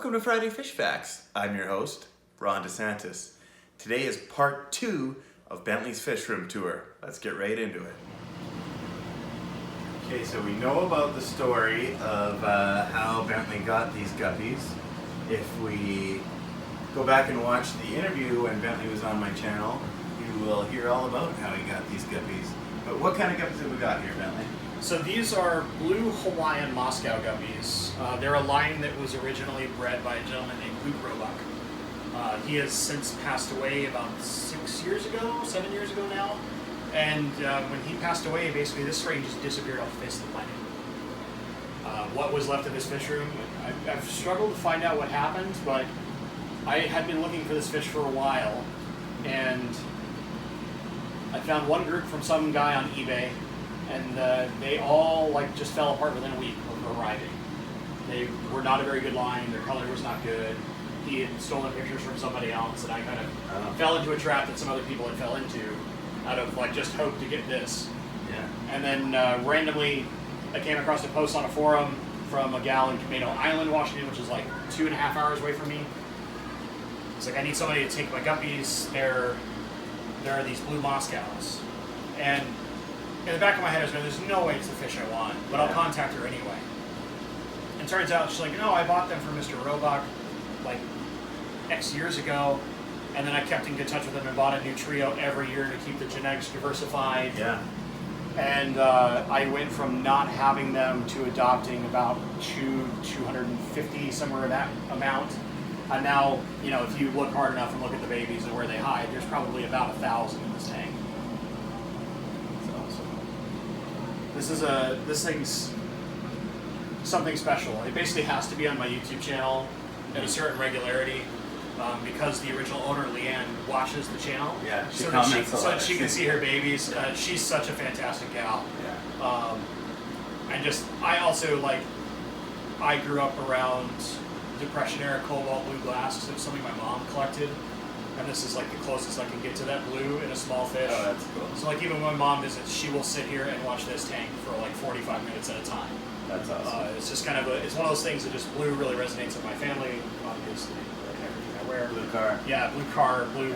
Welcome to Friday Fish Facts. I'm your host, Ron DeSantis. Today is part 2 of Bentley's fish room tour. Let's get right into it. Okay, so we know about the story of how Bentley got these guppies. If we go back and watch the interview when Bentley was on my channel, you will hear all about how he got these guppies. But what kind of guppies have we got here, Bentley? So these are blue Hawaiian Moscow guppies. They're a line that was originally bred by a gentleman named Leopolda. He has since passed away about 7 years ago now. And when he passed away, basically this range just disappeared off the face of the planet. What was left of this fish room, I've struggled to find out what happened, but I had been looking for this fish for a while, and I found one group from some guy on eBay, and they all just fell apart within a week of arriving. They were not a very good line, their color was not good. He had stolen pictures from somebody else, and I kind of fell into a trap that some other people had fell into out of just hope to get this. Yeah. And then randomly I came across a post on a forum from a gal in Camino Island, Washington, which is 2.5 hours away from me. It's I need somebody to take my guppies. There are these blue Moscows. And in the back of my head I was going, there's no way it's the fish I want, but I'll contact her anyway. And turns out she's no, I bought them from Mr. Roebuck X years ago, and then I kept in good touch with them and bought a new trio every year to keep the genetics diversified. Yeah. And I went from not having them to adopting about 250, somewhere in that amount. And now, if you look hard enough and look at the babies and where they hide, there's probably about 1,000 in this tank. That's awesome. This thing's something special. It basically has to be on my YouTube channel at a certain regularity. Because the original owner, Leanne, watches the channel, she so comments that she can see her babies. She's such a fantastic gal. Yeah. I also I grew up around Depression era cobalt blue glass because it was something my mom collected, and this is the closest I can get to that blue in a small fish. Oh, that's cool. So even when my mom visits, she will sit here and watch this tank for 45 minutes at a time. That's awesome. It's just it's one of those things that just blue really resonates with my family, obviously. Blue car. Yeah, blue car, blue.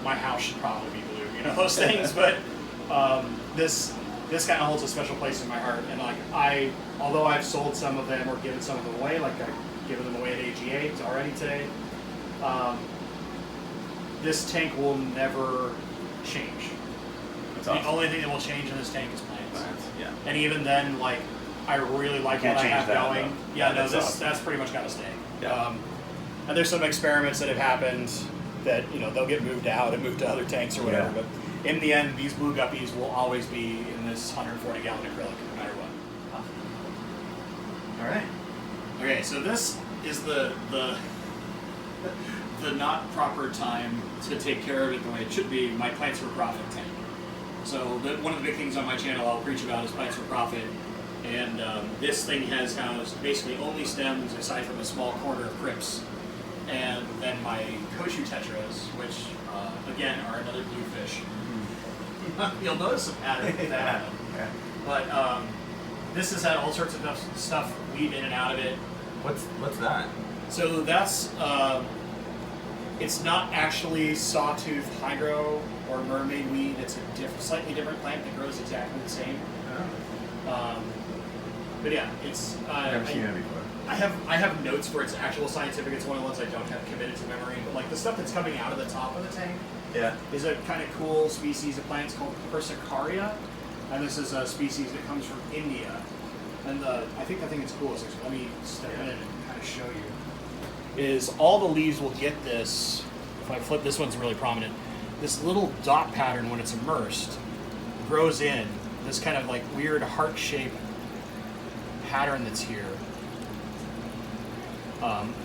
My house should probably be blue, those things. But this kind of holds a special place in my heart. And although I've sold some of them or given some of them away, I've given them away at AGA already today. This tank will never change. That's The awesome. only thing that will change in this tank is plants. Yeah. And even then, I really like what I have going. Though. Yeah, no, that's awesome. that's pretty much got to stay. Yeah. And there's some experiments that have happened that they'll get moved out and moved to other tanks or whatever. Yeah. But in the end, these blue guppies will always be in this 140-gallon acrylic, no matter what. All right. Okay, so this is the not proper time to take care of it the way it should be. My Plants for Profit tank. So one of the big things on my channel I'll preach about is Plants for Profit. And this thing has basically only stems aside from a small corner of crypts. And then my Koshu tetras, which again are another blue fish. You'll notice a pattern with that. Yeah. But this has had all sorts of stuff weave in and out of it. What's that? So that's it's not actually sawtooth hydro or mermaid weed. It's a slightly different plant that grows exactly the same. Oh. But yeah, it's. Never seen it before. I have notes for its actual scientific. It's one of the ones I don't have committed to memory. But the stuff that's coming out of the top of the tank is a kind of cool species of plants called Persicaria, and this is a species that comes from India. And I think the thing that's cool is, let me step in and kind of show you, is all the leaves will get this. If I flip, this one's really prominent. This little dot pattern when it's immersed grows in this kind of weird heart-shaped pattern that's here.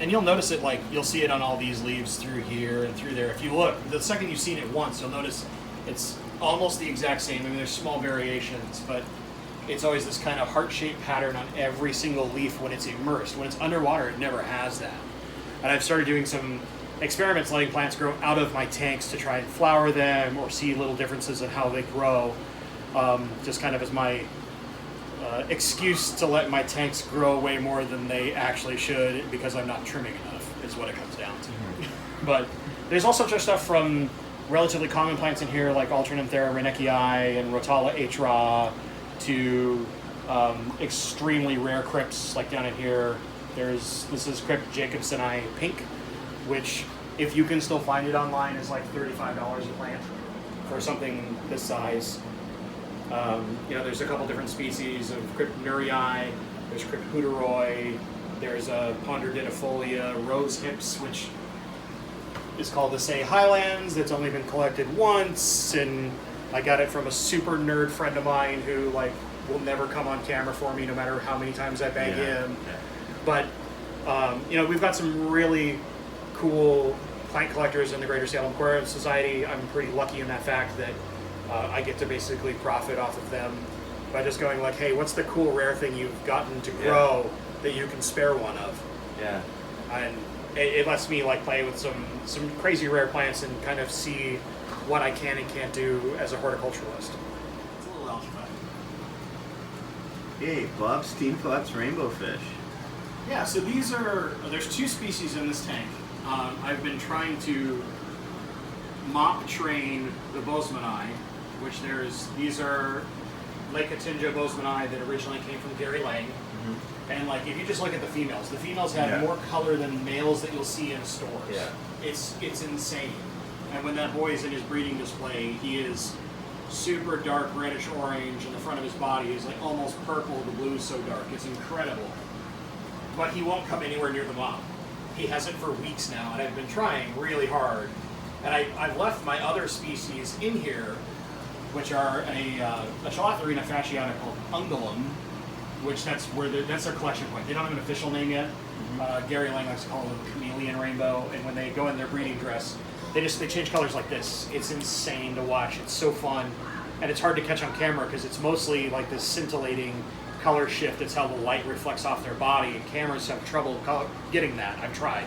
And you'll notice it, you'll see it on all these leaves through here and through there. If you look, the second you've seen it once, you'll notice it's almost the exact same. I mean, there's small variations, but it's always this kind of heart-shaped pattern on every single leaf when it's immersed. When it's underwater, it never has that. And I've started doing some experiments letting plants grow out of my tanks to try and flower them or see little differences in how they grow, just kind of as my excuse to let my tanks grow way more than they actually should because I'm not trimming enough. is what it comes down to. But there's all sorts of stuff from relatively common plants in here, like Alternanthera reinekii and Rotala hra, to extremely rare crypts, like down in here. This is Crypt Jacobsoni pink, which, if you can still find it online, is like $35 a plant for something this size. There's a couple different species of Crypt nurii, there's Crypt hooteroi, there's a Ponderdinifolia rose hips, which is called the Say Highlands, that's only been collected once, and I got it from a super nerd friend of mine who will never come on camera for me no matter how many times I beg him. But we've got some really cool plant collectors in the Greater Salem Aquarium Society. I'm pretty lucky in that fact that I get to basically profit off of them by just going like, hey, what's the cool rare thing you've gotten to grow that you can spare one of? Yeah. And it lets me play with some crazy rare plants and kind of see what I can and can't do as a horticulturalist. It's a little algebra. Hey, Bob Steenpot's rainbowfish. Yeah, so there's two species in this tank. I've been trying to mock train the bozemanii, which these are Leucotingia bozemanii that originally came from Gary Lange. Mm-hmm. And if you just look at the females have more color than males that you'll see in stores. Yeah. It's insane. And when that boy is in his breeding display, he is super dark reddish orange, and the front of his body is almost purple. The blue is so dark. It's incredible. But he won't come anywhere near the mop. He hasn't for weeks now, and I've been trying really hard. And I've left my other species in here, which are a Chalathorina fasciata called Ungulum, which that's their collection point. They don't have an official name yet. Mm-hmm. Gary Lange likes to call it a chameleon rainbow, and when they go in their breeding dress, they change colors like this. It's insane to watch. It's so fun, and it's hard to catch on camera because it's mostly this scintillating color shift. It's how the light reflects off their body, and cameras have trouble getting that. I've tried,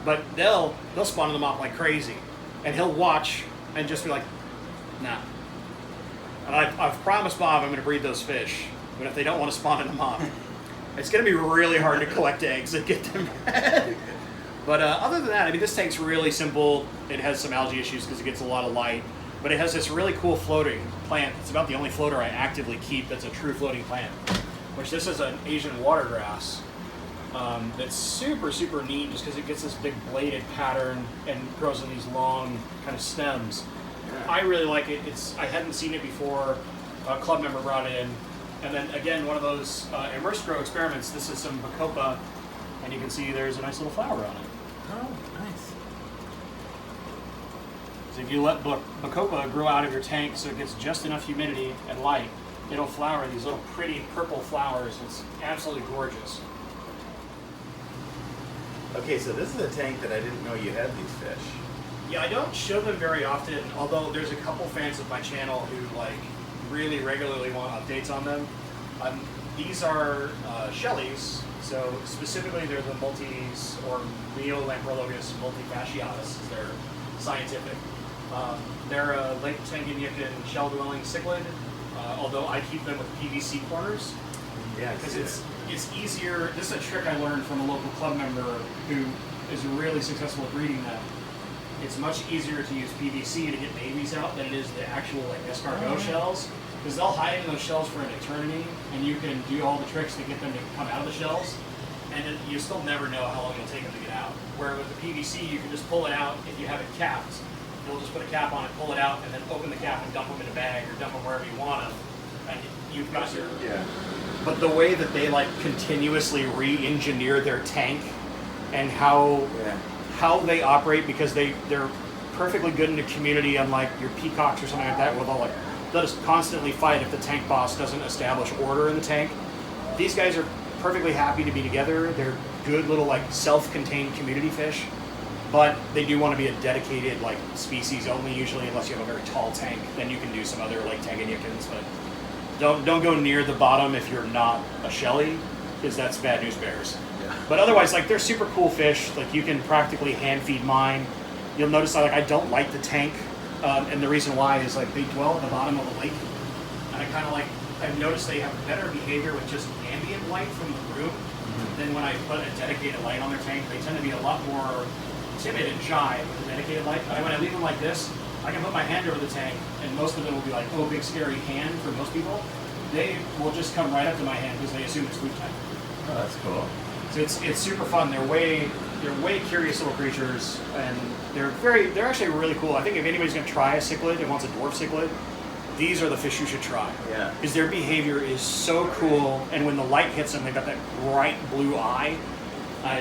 but they'll spawn in the mop like crazy, and he'll watch and just be like, nah. And I've promised Bob I'm going to breed those fish, but if they don't want to spawn in the mop, it's going to be really hard to collect eggs and get them back. But other than that, this tank's really simple. It has some algae issues because it gets a lot of light, but it has this really cool floating plant. It's about the only floater I actively keep that's a true floating plant, which this is an Asian watergrass that's super, super neat just because it gets this big bladed pattern and grows in these long kind of stems. I really like it. I hadn't seen it before. A club member brought it in. And then again, one of those immersed grow experiments. This is some bacopa, and you can see there's a nice little flower on it. Oh, nice. So if you let bacopa grow out of your tank so it gets just enough humidity and light, it'll flower these little pretty purple flowers. It's absolutely gorgeous. Okay, so this is a tank that I didn't know you had these fish. Yeah, I don't show them very often, although there's a couple fans of my channel who really regularly want updates on them. These are shellies, so specifically they're the multis, or Neolamprologus multifasciatus is their scientific. They're a Lake Tanganyika shell-dwelling cichlid, although I keep them with PVC corners. Yeah, because it's easier. This is a trick I learned from a local club member who is really successful at breeding them. It's much easier to use PVC to get babies out than it is the actual escargot shells, because they'll hide in those shells for an eternity, and you can do all the tricks to get them to come out of the shells, and you still never know how long it'll take them to get out. Where with the PVC, you can just pull it out if you have it capped. You'll just put a cap on it, pull it out, and then open the cap and dump them in a bag or dump them wherever you want them, and you've got your... Yeah. But the way that they continuously re-engineer their tank and how they operate, because they're perfectly good in the community, unlike your peacocks or something like that, where they'll just constantly fight if the tank boss doesn't establish order in the tank. These guys are perfectly happy to be together. They're good little self-contained community fish, but they do want to be a dedicated species only usually, unless you have a very tall tank. Then you can do some other Tanganyikans, but don't go near the bottom if you're not a shelly, because that's bad news bears. Yeah. But otherwise, they're super cool fish. You can practically hand feed mine. You'll notice I don't light the tank, and the reason why is they dwell at the bottom of the lake, and I kind of I've noticed they have better behavior with just ambient light from the room then when I put a dedicated light on their tank, they tend to be a lot more timid and shy with a dedicated light. But when I leave them like this, I can put my hand over the tank, and most of them will be like, oh, big scary hand for most people. They will just come right up to my hand because they assume it's food time. Oh, that's cool. So it's super fun. They're way curious little creatures, and they're actually really cool. I think if anybody's gonna try a cichlid and wants a dwarf cichlid, these are the fish you should try. Yeah. Because their behavior is so cool, and when the light hits them, they've got that bright blue eye.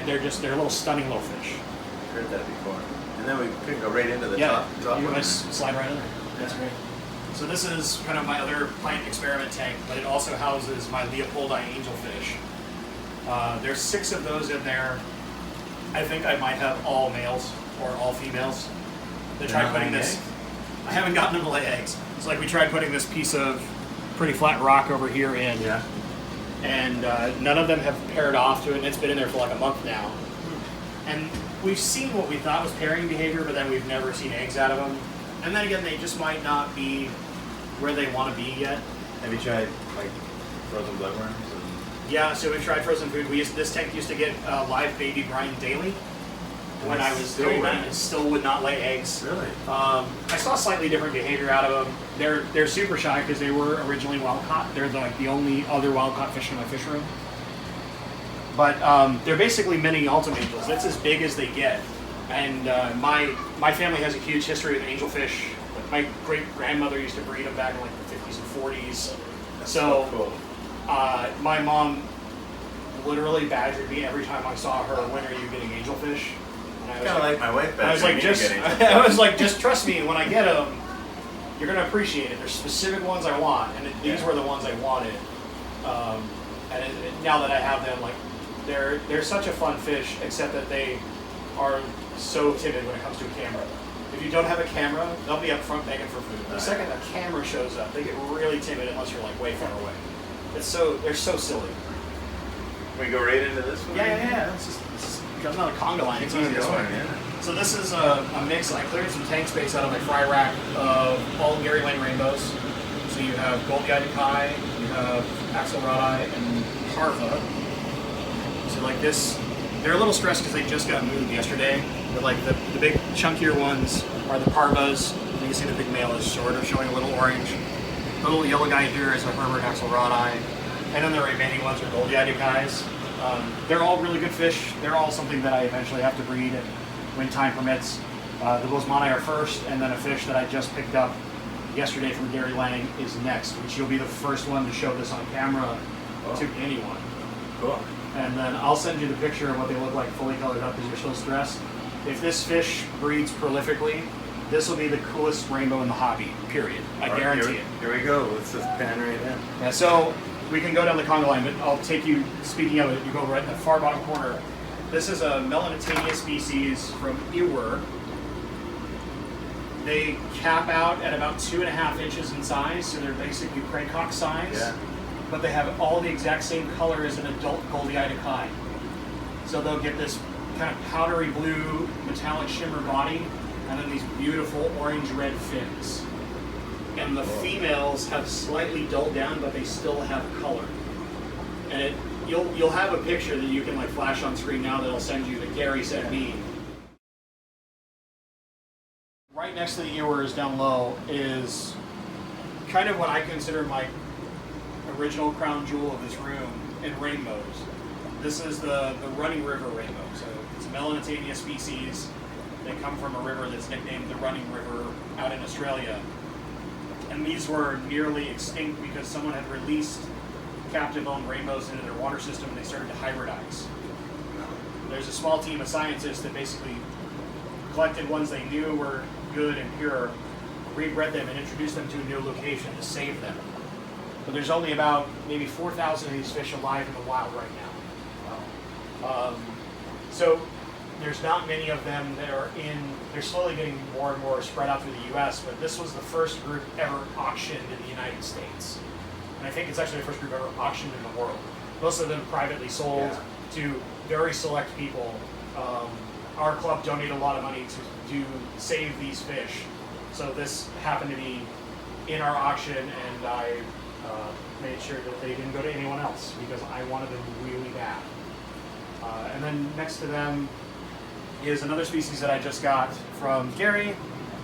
They're a little stunning little fish. I've heard that before. And then we could go right into the top you one. guys slide right in there. That's great. So this is kind of my other plant experiment tank, but it also houses my Leopolda angelfish. There's 6 of those in there. I think I might have all males or all females. They tried putting this. I haven't gotten them to lay eggs. It's like we tried putting this piece of pretty flat rock over here in. Yeah. And none of them have paired off to it, and it's been in there for like a month now. And we've seen what we thought was pairing behavior, but then we've never seen eggs out of them. And then again, they just might not be where they want to be yet. Have you tried like frozen bloodworms? Yeah, so we've tried frozen food. This tank used to get live baby brine daily. When I was doing that, it still would not lay eggs. Really? I saw slightly different behavior out of them. They're super shy because they were originally wild caught. They're like the only other wild caught fish in my fish room. But they're basically mini Ultimangels. That's as big as they get. And my family has a huge history with angelfish. My great grandmother used to breed them back in like the 50s and 40s. That's so cool. My mom literally badgered me every time I saw her. When are you getting angelfish? Kind of like my wife. I was like, I was like, just trust me. When I get them, you're gonna appreciate it. There's specific ones I want, and these were the ones I wanted. And now that I have them, like, they're such a fun fish, except that they are so timid when it comes to a camera. If you don't have a camera, they'll be up front begging for food. The second a camera shows up, they get really timid unless you're like way far away. They're so silly. Can we go right into this one? Yeah. This is another conga line. It's easy this way. So this is a mix. I cleared some tank space out of my fry rack of all Gary Lange rainbows. So you have gold-eyed kai, you have axelrod and parva. So like this, they're a little stressed because they just got moved yesterday. But like the big chunkier ones are the parvas. You can see the big male is sort of showing a little orange. The little yellow guy here is a Herbert axelrod eye. And then the remaining ones are gold-eyed kais. They're all really good fish. They're all something that I eventually have to breed and when time permits. The Boesmani are first, and then a fish that I just picked up yesterday from Gary Lange is next, which you'll be the first one to show this on camera to anyone. Cool. And then I'll send you the picture of what they look like fully colored up because you're so stressed. If this fish breeds prolifically, this will be the coolest rainbow in the hobby, period. I guarantee it. Here we go. Let's just pan right in. Yeah, so we can go down the conga line, but I'll take you, speaking of it, you go right in the far bottom corner. This is a Melanitania species from Ewer. They cap out at about 2.5 inches in size, so they're basically craycock size. Yeah. But they have all the exact same color as an adult goldie-eyed kai. So they'll get this kind of powdery blue metallic shimmer body, and then these beautiful orange-red fins. And the females have slightly dulled down, but they still have color. And you'll have a picture that you can like flash on screen now that I'll send you that Gary sent me. Right next to the earwares down low is kind of what I consider my original crown jewel of this room in rainbows. This is the Running River rainbow. So it's a Melanitania species. They come from a river that's nicknamed the Running River out in Australia. And these were nearly extinct because someone had released captive-owned rainbows into their water system and they started to hybridize. There's a small team of scientists that basically collected ones they knew were good and pure, rebred them and introduced them to a new location to save them. But there's only about maybe 4,000 of these fish alive in the wild right now. So there's not many of them that are they're slowly getting more and more spread out through the US, but this was the first group ever auctioned in the United States. And I think it's actually the first group ever auctioned in the world. Most of them privately sold to very select people. Our club donated a lot of money to save these fish. So this happened to be in our auction, and I made sure that they didn't go to anyone else because I wanted them really bad. And then next to them is another species that I just got from Gary,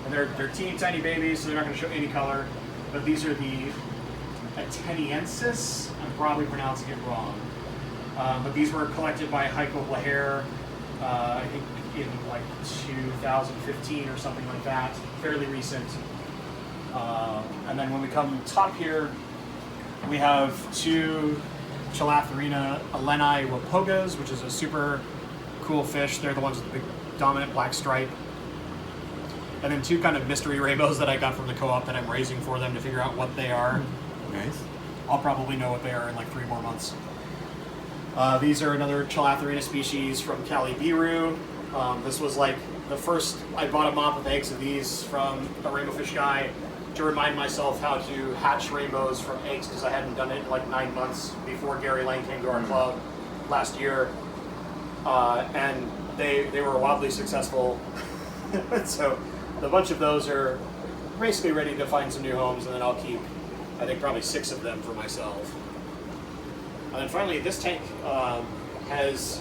and they're teeny tiny babies, so they're not going to show any color. But these are the Ateniensis. I'm probably pronouncing it wrong. But these were collected by Heiko Blaher, I think in like 2015 or something like that, fairly recent. And then when we come top here, we have two Chilatherina aleni Leopoldas, which is a super cool fish. They're the ones with the big dominant black stripe. And then two kind of mystery rainbows that I got from the co-op that I'm raising for them to figure out what they are. Nice. I'll probably know what they are in like 3 more months. These are another Chilatherina species from Cali Biru. This was like the first, I bought a mop of eggs of these from a rainbowfish guy to remind myself how to hatch rainbows from eggs, because I hadn't done it in like 9 months before Gary Lange came to our club last year. And they were wildly successful. So a bunch of those are basically ready to find some new homes, and then I'll keep, I think, probably 6 of them for myself. And then finally, this tank has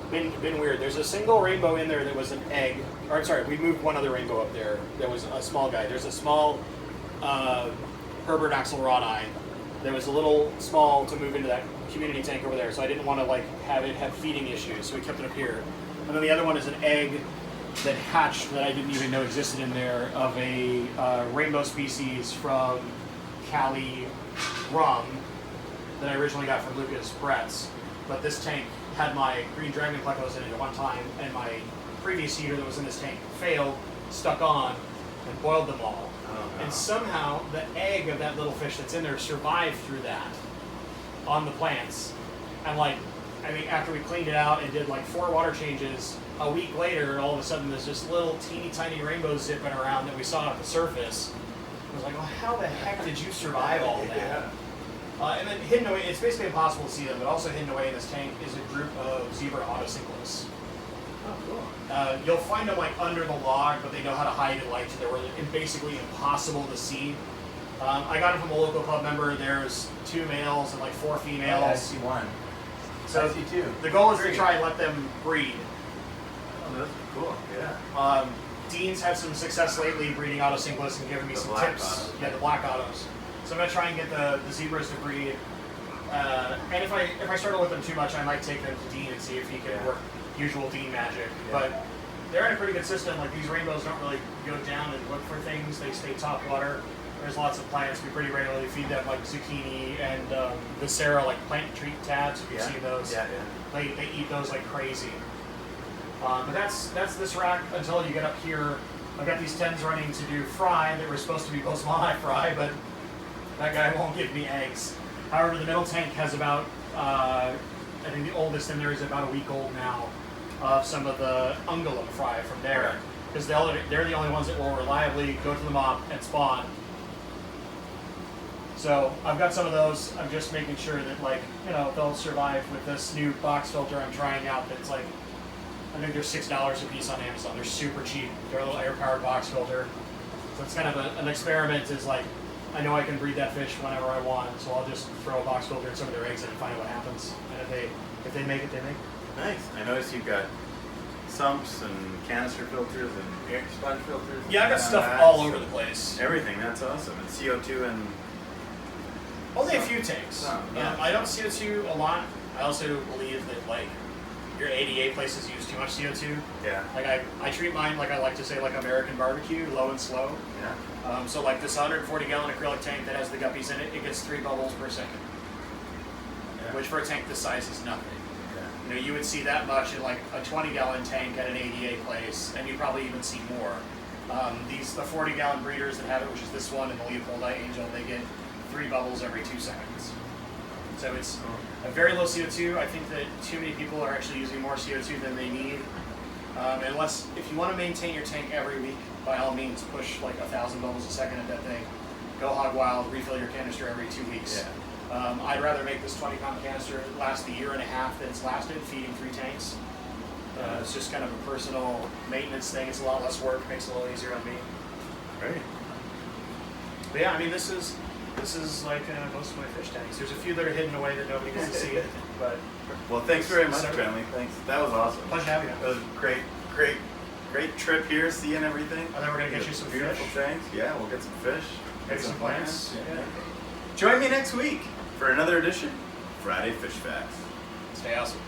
been weird. There's a single rainbow in there that was an egg. Or I'm sorry, we moved one other rainbow up there. There was a small guy. There's a small Herbert axelrodi that was a little small to move into that community tank over there. So I didn't want to like have it have feeding issues, so we kept it up here. And then the other one is an egg that hatched that I didn't even know existed in there, of a rainbow species from Cali Rum that I originally got from Lucas Bretz. But this tank had my green dragon plecos in it at one time, and my previous heater that was in this tank failed, stuck on, and boiled them all. Oh, no. And somehow the egg of that little fish that's in there survived through that on the plants. And like, I mean, after we cleaned it out and did like 4 water changes, a week later, all of a sudden there's this little teeny tiny rainbow zipping around that we saw at the surface. I was like, well, how the heck did you survive all that? Yeah. And then hidden away, it's basically impossible to see them, but also hidden away in this tank is a group of zebra autocichlids. Oh, cool. You'll find them like under the log, but they know how to hide in light, so they were basically impossible to see. I got them from a local club member. There's 2 males and like 4 females. Yeah, I see one. So I see 2. the goal is to try and let them breed. Oh, that's cool. Yeah. Dean's had some success lately breeding autocichlids and giving me some tips. Autos. Yeah, the black autos. So I'm gonna try and get the zebras to breed. And if I struggle with them too much, I might take them to Dean and see if he can work usual Dean magic. Yeah. But they're in a pretty good system. Like, these rainbows don't really go down and look for things. They stay top water. There's lots of plants. We pretty regularly feed them like zucchini and Viscera, like plant treat tabs. If you've seen those, yeah. They eat those like crazy. But that's this rack until you get up here. I've got these 10s running to do fry that were supposed to be Bosemani fry, but that guy won't give me eggs. However, the middle tank has about, I think the oldest in there is about a week old now, of some of the ungulum fry from there. Because they're the only ones that will reliably go to the mop and spawn. So I've got some of those. I'm just making sure that, like, you know, they'll survive with this new box filter I'm trying out that's like, I think they're $6 a piece on Amazon. They're super cheap. They're a little air-powered box filter. So it's kind of an experiment. Is like, I know I can breed that fish whenever I want, so I'll just throw a box filter in some of their eggs in and find out what happens. And if they make it, they make it. Nice. I noticed you've got sumps and canister filters and air sponge filters. Yeah, I got stuff all over the place. Everything. That's awesome. And CO2 and only a few tanks. I don't CO2 a lot. I also believe that, like, your ADA places use too much CO2. Yeah. Like, I treat mine, like I like to say, like American barbecue, low and slow. Yeah. So like this 140-gallon acrylic tank that has the guppies in it, it gets 3 bubbles per second. Yeah. Which for a tank this size is nothing. Yeah. You know, you would see that much in like a 20-gallon tank at an ADA place, and you probably even see more. The 40-gallon breeders that have it, which is this one and the Leopolda Angel, they get 3 bubbles every 2 seconds. So it's a very low CO2. I think that too many people are actually using more CO2 than they need. Unless, if you want to maintain your tank every week, by all means push like 1,000 bubbles a second at that thing. Go hog wild, refill your canister every 2 weeks. Yeah. I'd rather make this 20-pound canister last the 1.5 years that it's lasted, feeding 3 tanks. It's just kind of a personal maintenance thing. It's a lot less work, makes it a little easier on me. Great. But yeah, I mean, this is This is like most of my fish tanks. There's a few that are hidden away that nobody gets to see, but Well, thanks very much, Bentley. Thanks. That was awesome. pleasure having you. That was a great trip here, seeing everything. And then we're gonna get you some beautiful fish. tanks. Yeah, we'll get some fish. Maybe some plants. Yeah. Join me next week for another edition of Friday Fish Facts. Stay awesome.